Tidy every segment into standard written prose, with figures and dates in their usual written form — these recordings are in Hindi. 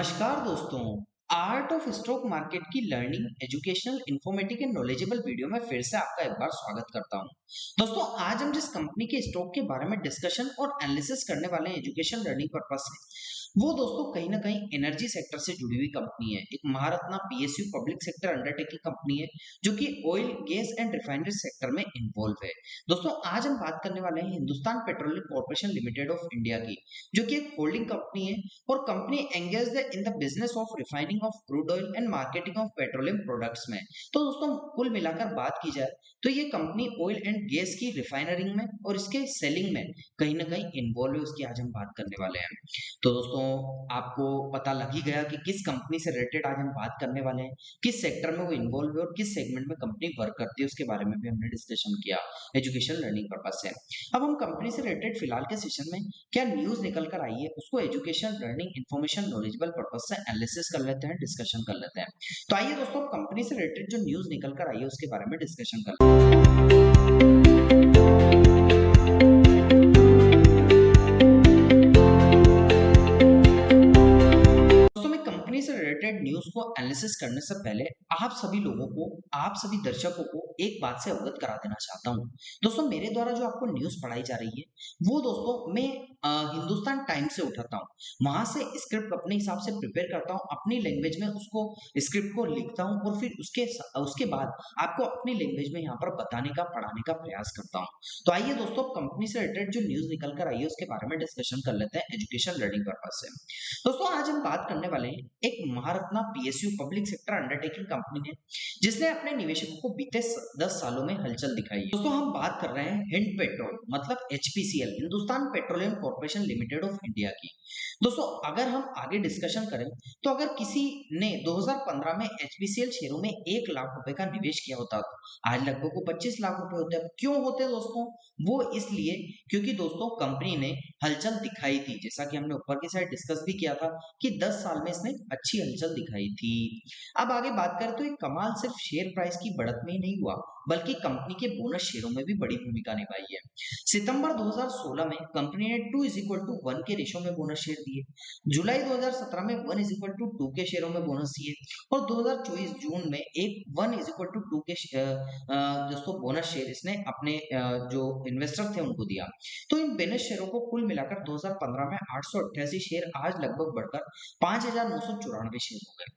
नमस्कार दोस्तों। आर्ट ऑफ स्टॉक मार्केट की learning educational informative and knowledgeable video में फिर से आपका एक बार स्वागत करता हूं। दोस्तों आज हम जिस कंपनी के स्टॉक के बारे में डिस्कशन और एनालिसिस करने वाले हैं एजुकेशन लर्निंग पर्पस से, वो दोस्तों कहीं ना कहीं एनर्जी सेक्टर से जुड़ी हुई कंपनी है। एक Maharatna PSU public sector undertaking company है जो कि oil gas and refinery sector में इन्वॉल्व है। दोस्तों आज हम बात करने वाले हैं Hindustan petroleum corporation limited of India की, जो कि एक होल्डिंग कंपनी है और company engaged in the business of refining of crude oil and marketing of petroleum products में। तो दोस्तों कुल मिलाकर बात की जाए तो ये कंपनी ऑयल एंड गैस की रिफाइनरिंग में और इसके सेलिंग में कहीं ना कहीं इन्वॉल्व है, उसकी आज हम बात करने वाले हैं। तो दोस्तों आपको पता लग ही गया कि किस कंपनी से रिलेटेड आज हम बात करने वाले हैं, किस सेक्टर में वो इन्वॉल्व है और किस सेगमेंट में कंपनी वर्क करती है, उसके बारे में भी हमने डिस्कशन किया एजुकेशन लर्निंग पर्पस से। अब हम कंपनी से रिलेटेड फिलहाल के सेशन में क्या न्यूज निकल कर आई है उसको education learning information knowledgeable purpose से एनालिसिस कर लेते हैं, डिस्कशन कर लेते हैं। तो आइए दोस्तों कंपनी से रिलेटेड जो न्यूज निकल कर आई है उसके बारे में डिस्कशन कर लेते हैं। कंपनी से रिलेटेड न्यूज को एनालिसिस करने से पहले आप सभी लोगों को, आप सभी दर्शकों को एक बात से अवगत करा देना चाहता हूं। दोस्तों मेरे द्वारा जो आपको न्यूज पढ़ाई जा रही है वो दोस्तों मैं हिंदुस्तान टाइम्स से उठाता हूं, वहां से स्क्रिप्ट अपने हिसाब से प्रिपेयर करता हूं, अपनी लैंग्वेज में उसको स्क्रिप्ट को लिखता हूं और फिर उसके उसके बाद आपको अपनी लैंग्वेज में यहाँ पर बताने का, पढ़ाने का प्रयास करता हूँ। तो आइए दोस्तों कंपनी से रिलेटेड जो न्यूज निकल कर आई है उसके बारे में डिस्कशन कर लेते हैं एजुकेशन लर्निंग पर्पज से। दोस्तों आज हम बात करने वाले हैं एक Maharatna PSU public sector undertaking company ने जिसने अपने निवेशकों को बीते 10 सालों में हलचल दिखाई है। दोस्तों हम बात कर रहे हैं हिंड पेट्रोल मतलब HPCL, Hindustan petroleum corporation limited of India की। दोस्तों अगर हम आगे डिस्कशन करें तो अगर किसी ने 2015 में एचपीसीएल शेयरों में 1 लाख रुपए का निवेश किया होता तो आज लगभग वो 25 लाख रुपए होते हैं। क्यों होते दोस्तों? वो इसलिए क्योंकि दोस्तों कंपनी ने हलचल दिखाई थी, जैसा कि हमने ऊपर की साइड डिस्कस भी किया था कि 10 साल में इसने अच्छी हलचल दिखाई थी। अब आगे बात करें तो ये कमाल सिर्फ शेयर प्राइस की बढ़त में ही नहीं हुआ बल्कि कंपनी के बोनस शेयरों में भी बड़ी भूमिका निभाई है। सितंबर 2016 में कंपनी ने 2:1 के रेशो में बोनस शेयर दिए, जुलाई 2017 में 1:2 के शेयरों में बोनस दिए और 2024 जून में एक 1:2 के दोस्तों बोनस शेयर इसने अपने जो इन्वेस्टर थे उनको दिया। तो इन बोनस शेयरों को कुल मिलाकर 2015 में 888 शेयर आज लगभग बढ़कर 5,994 शेयर हो गए।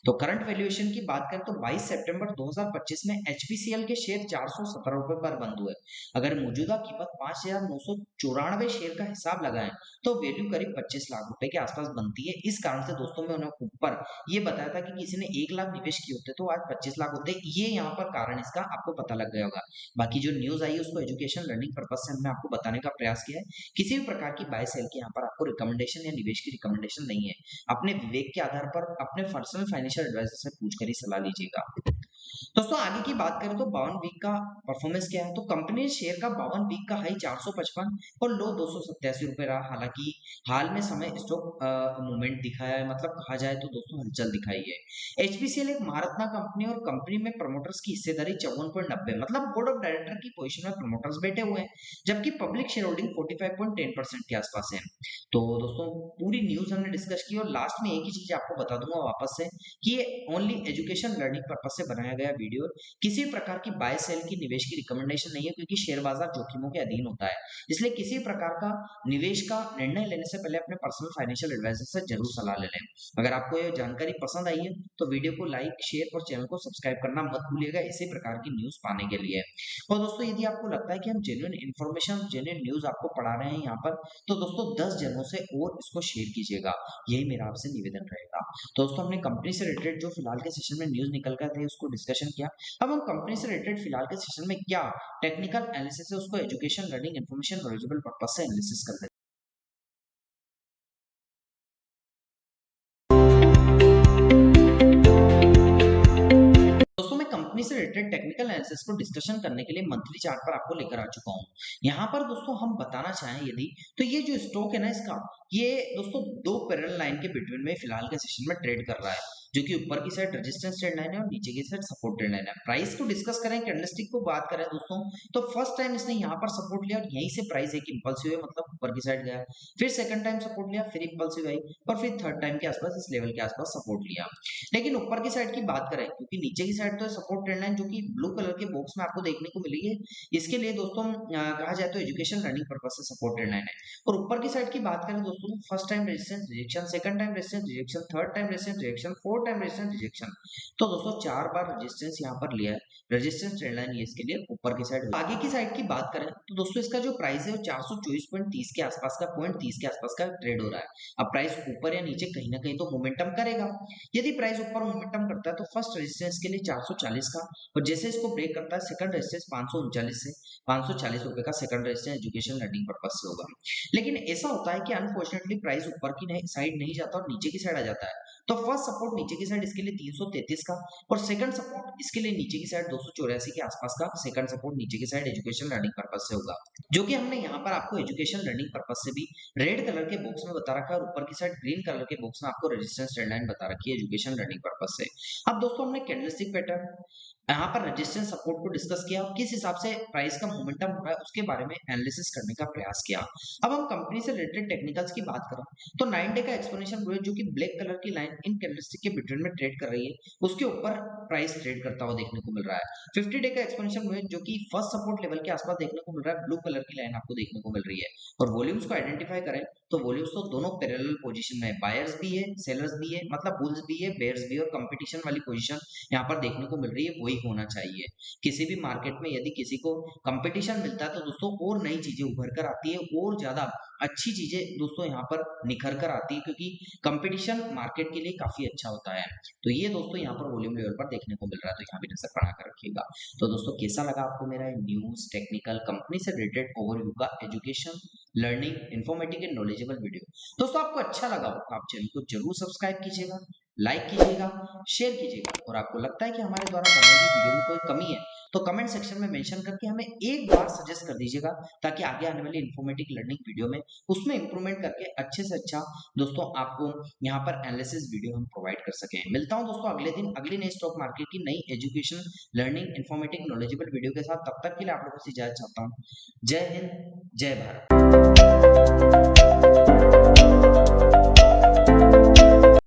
तो करंट वैल्यूएशन की बात करें तो 22 सितंबर 2025 में एचपीसीएल के शेयर 417 रुपए पर बंद हुए। अगर मौजूदा कीमत 5,994 शेयर का हिसाब लगाएं तो वैल्यू करीब 25 लाख रुपए के आसपास बनती है। इस कारण से दोस्तों मैं उन्हें ऊपर ये बताया था कि किसी ने 1 लाख निवेश किए होते तो आज 25 लाख होते। ये यहाँ पर कारण इसका आपको पता लग गया होगा। बाकी जो न्यूज आई है उसको एजुकेशन लर्निंग पर्पज से हमने आपको बताने का प्रयास किया है। किसी भी प्रकार की बाय सेल की यहाँ पर आपको रिकमेंडेशन या निवेश की रिकमेंडेशन नहीं है। अपने विवेक के आधार पर अपने पर्सनल फाइनेंशियल एडवाइजर से पूछकर ही सलाह लीजिएगा। दोस्तों आगे की बात करें तो 52 वीक का परफॉर्मेंस क्या है, तो कंपनी ने शेयर का 52 वीक का हाई 455 और लो 287 रुपए रहा। हालांकि हाल में समय स्टॉक मूवमेंट दिखाया है, मतलब कहा जाए तो दोस्तों हलचल दिखाई है। एचपीसीएल एक महारत्ना कंपनी और कंपनी में प्रमोटर्स की हिस्सेदारी 54.90 मतलब बोर्ड ऑफ डायरेक्टर की पोजीशन में प्रमोटर्स बैठे हुए हैं, जबकि पब्लिक शेयर होल्डिंग 45.10% के आसपास है। तो दोस्तों पूरी न्यूज हमने डिस्कस की और लास्ट में एक ही चीज आपको बता दूंगा वापस से कि ये ओनली एजुकेशन लर्निंग पर्पस से बनाया गया वीडियो, किसी प्रकार की बाय सेल की निवेश की रिकमेंडेशन नहीं है क्योंकि शेयर बाजार जोखिमों के अधीन होता है। इसलिए किसी प्रकार का निवेश का निर्णय लेने से पहले अपने पर्सनल फाइनेंशियल एडवाइजर से जरूर सलाह ले लें। अगर आपको ये जानकारी पसंद आई है तो वीडियो को लाइक, शेयर और चैनल को सब्सक्राइब करना मत भूलिएगा इसी प्रकार की न्यूज पाने के लिए। और दोस्तों यदि आपको लगता है कि हम जेन्युइन इन्फॉर्मेशन, जेन्युइन न्यूज आपको पढ़ा रहे हैं यहाँ पर, तो दोस्तों 10 जनों से और इसको शेयर कीजिएगा, यही मेरा आपसे निवेदन रहेगा। दोस्तों हमने कंपनी से रिलेटेड जो फिलहाल के सेशन में न्यूज निकल कर थे उसको डिस्कशन किया। अब हम कंपनी से रिलेटेड फिलहाल के सेशन में क्या टेक्निकल एनालिसिस है उसको education learning information knowledgeable purpose से एनालिसिस कर लेते हैं। कंपनी से रिलेटेड टेक्निकल एनालिसिस को डिस्कशन करने के लिए मंथली चार्ट पर आपको लेकर आ चुका हूं। यहाँ पर दोस्तों हम बताना चाहें यदि तो ये जो स्टॉक है ना इसका, ये दोस्तों 2 पैरेलल लाइन के बिटवीन में फिलहाल के सेशन में ट्रेड कर रहा है। जो कि ऊपर की साइड रेजिस्टेंस ट्रेंड लाइन है और नीचे की साइड सपोर्ट ट्रेंड लाइन है। प्राइस को डिस्कस करें, कैंडलस्टिक को बात करें दोस्तों, तो फर्स्ट टाइम इसने यहाँ पर सपोर्ट लिया और यहीं से प्राइस एक इंपल्सिव है, मतलब ऊपर की साइड गया, फिर सेकंड टाइम सपोर्ट लिया, फिर इंपल्सिव आई और फिर थर्ड टाइम के आसपास इस लेवल के आसपास सपोर्ट लिया। लेकिन ऊपर की साइड की बात करें, क्योंकि नीचे की साइड तो सपोर्ट ट्रेंड लाइन जो कि ब्लू कलर के बॉक्स में आपको देखने को मिली है, इसके लिए दोस्तों कहा जाए तो एजुकेशन लर्निंग पर्पस से सपोर्ट ट्रेंड लाइन है। और ऊपर की साइड की बात करें दोस्तों, first time resistance rejection, second time resistance rejection, third time resistance rejection, fourth time resistance rejection, तो दोस्तों 4 बार रेजिस्टेंस यहाँ पर लिया है। रेजिस्टेंस ट्रेंड लाइन ये इसके लिए ऊपर की साइड। आगे की साइड की बात करें तो दोस्तों इसका जो प्राइस है वो 424.30 के आसपास का, 0.30 के आसपास का ट्रेड हो रहा है। अब प्राइस ऊपर या नीचे कहीं ना कहीं तो मोमेंटम करेगा। यदि प्राइस ऊपर मोमेंटम करता है तो फर्स्ट रेजिस्टेंस के लिए 440 का, और जैसे इसको ब्रेक करता है सेकंड रेजिस्टेंस 539 से 540 रुपए का second resistance education learning purpose से होगा। लेकिन ऐसा होता है कि अनफॉर्चुनेटली प्राइस ऊपर की साइड नहीं जाता और नीचे की साइड आ जाता है। तो फर्स्ट सपोर्ट नीचे की साइड इसके लिए 333 का, और सेकंड सपोर्ट इसके लिए नीचे की साइड 284 के आसपास का सेकंड सपोर्ट नीचे की साइड एजुकेशन लर्निंग पर्पस से होगा, जो कि हमने यहाँ पर आपको एजुकेशन लर्निंग पर्पस से भी रेड कलर के बॉक्स में बता रखा है और ऊपर की साइड ग्रीन कलर के बॉक्स में आपको रेजिस्टेंस ट्रेंड लाइन बता रखी है एजुकेशन लर्निंग पर्पस से। अब दोस्तों हमने कैंडलस्टिक पैटर्न, यहाँ पर रेजिस्टेंस सपोर्ट को डिस्कस किया और किस हिसाब से प्राइस का मोमेंटम हो रहा है उसके बारे में एनालिसिस करने का प्रयास किया। अब हम कंपनी से रिलेटेड टेक्निकल्स की बात करें तो 9 डे का एक्सपोनेंशियल ग्रोथ जो कि ब्लैक कलर की लाइन इन कैंडलस्टिक के बिटवीन में ट्रेड कर रही है, उसके ऊपर प्राइस ट्रेड करता हुआ देखने को मिल रहा है। 50 डे का एक्सपोनेंशियल ग्रोथ जो कि फर्स्ट सपोर्ट लेवल के आसपास देखने को मिल रहा है, ब्लू कलर की लाइन आपको देखने को मिल रही है। और वॉल्यूम्स को आइडेंटिफाई करें तो वॉल्यूम्स तो दोनों पैरेलल पोजीशन में, बायर्स भी है सेलर्स भी है, मतलब बुल्स भी है बेयर्स भी है, और कंपटीशन वाली पोजीशन यहाँ पर देखने को मिल रही है, वही होना चाहिए। किसी भी मार्केट में यदि किसी को कंपटीशन मिलता है तो दोस्तों और नई चीजें उभर कर आती है, और ज्यादा अच्छी चीजें दोस्तों यहाँ पर निखर कर आती है, क्योंकि कंपटीशन मार्केट के लिए काफी अच्छा होता है। तो ये दोस्तों यहाँ पर वॉल्यूम लेवल पर देखने को मिल रहा है, तो यहाँ भी नजर बना कर रखिएगा। तो दोस्तों कैसा लगा आपको मेरा न्यूज टेक्निकल कंपनी से रिलेटेड ओवरव्यू का education learning informative and knowledgeable video? दोस्तों आपको अच्छा लगा हो तो आप चैनल को जरूर सब्सक्राइब कीजिएगा, लाइक कीजिएगा, शेयर कीजिएगा, और आपको लगता है कि हमारे द्वारा बनाई गई वीडियो में कोई कमी है तो कमेंट सेक्शन में मेंशन करके हमें एक बार सजेस्ट कर दीजिएगा, ताकि आगे आने वाली इन्फॉर्मेटिव लर्निंग वीडियो में उसमें इंप्रूवमेंट करके अच्छे से अच्छा दोस्तों आपको यहाँ पर एनालिसिस वीडियो हम प्रोवाइड कर सकें। मिलता हूँ दोस्तों अगले दिन अगली नई स्टॉक मार्केट की नई education learning informative knowledgeable video के साथ। तब तक के लिए आप लोगों से इजाजत चाहता हूँ। जय हिंद, जय भारत।